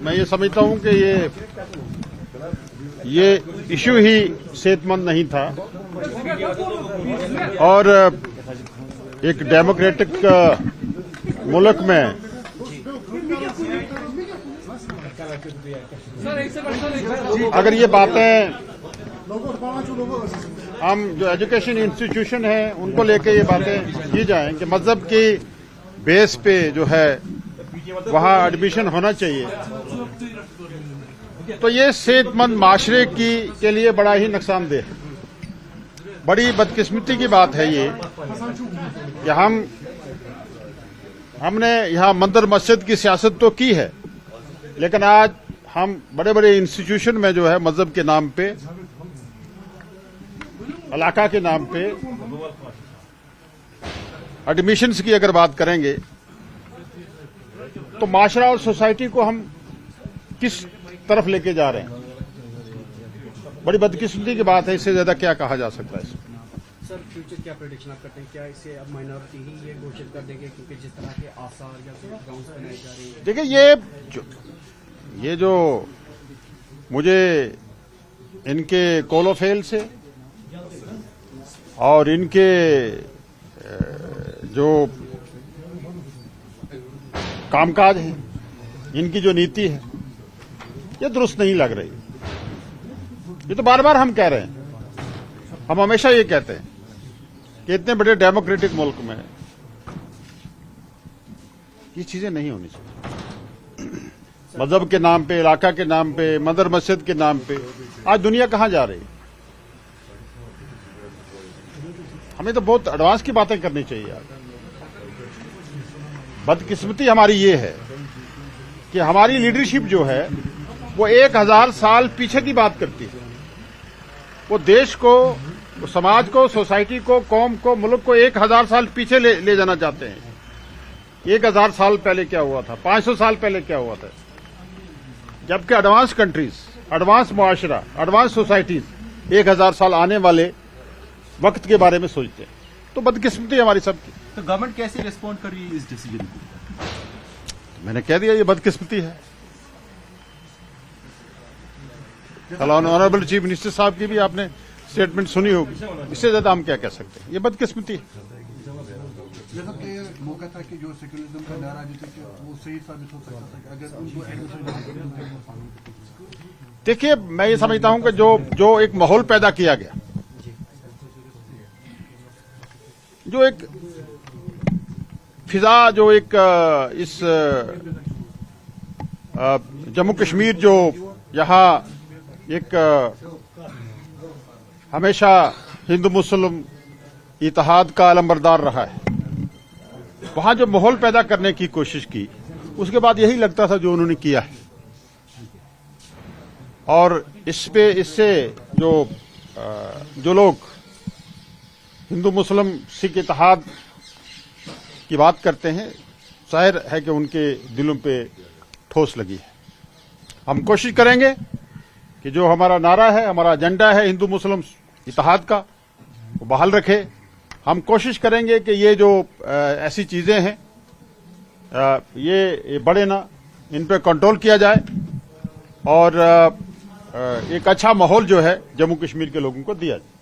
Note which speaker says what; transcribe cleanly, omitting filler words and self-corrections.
Speaker 1: मैं ये समझता हूं कि ये इश्यू ही सेहतमंद नहीं था और एक डेमोक्रेटिक मुल्क में अगर ये बातें हम जो एजुकेशन इंस्टीट्यूशन है उनको लेके ये बातें की जाएं कि मजहब की बेस पे जो है वहां एडमिशन होना चाहिए, तो ये सेहतमंद माशरे के लिए बड़ा ही नुकसानदेह है। बड़ी बदकिस्मती की बात है ये कि हमने यहाँ मंदिर मस्जिद की सियासत तो की है, लेकिन आज हम बड़े बड़े इंस्टीट्यूशन में जो है मजहब के नाम पे, इलाका के नाम पे एडमिशन्स की अगर बात करेंगे तो माशरा और सोसाइटी को हम किस तरफ लेके जा रहे हैं। बड़ी बदकिस्मती की बात है, इससे ज्यादा क्या कहा जा सकता है इसमें।
Speaker 2: सर फ्यूचर क्या प्रेडिक्शन आप करते हैं, क्या इसे अब माइनॉरिटी ही ये घोषित कर देंगे, क्योंकि जिस तरह के आसार या गाँव बनाए जा रहे हैं।
Speaker 1: देखिए ये जो मुझे इनके कोलोफेल से और इनके जो कामकाज है, इनकी जो नीति है, ये दुरुस्त नहीं लग रही। ये तो बार बार हम कह रहे हैं, हम हमेशा ये कहते हैं कि इतने बड़े डेमोक्रेटिक मुल्क में ये चीजें नहीं होनी चाहिए। मजहब के नाम पे, इलाका के नाम पे, मंदिर मस्जिद के नाम पे आज दुनिया कहां जा रही है। हमें तो बहुत एडवांस की बातें करनी चाहिए यार। बदकिस्मती हमारी ये है कि हमारी लीडरशिप जो है वो 1000 साल पीछे की बात करती है। वो देश को, वो समाज को, सोसाइटी को, कौम को, मुल्क को 1000 साल पीछे ले जाना चाहते हैं। 1000 साल पहले क्या हुआ था, 500 साल पहले क्या हुआ था, जबकि एडवांस कंट्रीज, एडवांस मुआशरा, एडवांस सोसाइटीज 1000 साल आने वाले वक्त के बारे में सोचते हैं। तो बदकिस्मती हमारी सबकी।
Speaker 3: तो गवर्नमेंट कैसे रिस्पॉन्ड कर रही है इस डिसीजन को?
Speaker 1: मैंने कह दिया ये बदकिस्मती है। कल ऑनरेबल चीफ मिनिस्टर साहब की भी आपने स्टेटमेंट सुनी होगी, इससे ज्यादा हम क्या कह सकते हैं। ये बदकिस्मती है।
Speaker 4: जैसा कि मौका था कि जो सेक्युलरिज्म का नारा जो था कि वो सही साबित हो सकता था कि अगर उनको एडमिशन।
Speaker 1: देखिए, मैं ये समझता हूं कि जो एक माहौल पैदा किया गया, जो एक फिजा, जो एक इस जम्मू कश्मीर जो यहां एक हमेशा हिंदू मुस्लिम इत्तेहाद का अलंबरदार रहा है, वहां जो माहौल पैदा करने की कोशिश की, उसके बाद यही लगता था जो उन्होंने किया है। और इससे जो लोग हिंदू मुस्लिम सिख इत्तेहाद की बात करते हैं, जाहिर है कि उनके दिलों पे ठोस लगी है। हम कोशिश करेंगे कि जो हमारा नारा है, हमारा एजेंडा है हिंदू मुस्लिम इत्तेहाद का, वो बहाल रखे। हम कोशिश करेंगे कि ये जो ऐसी चीजें हैं ये बढ़े ना, इन पे कंट्रोल किया जाए और एक अच्छा माहौल जो है जम्मू कश्मीर के लोगों को दिया जाए।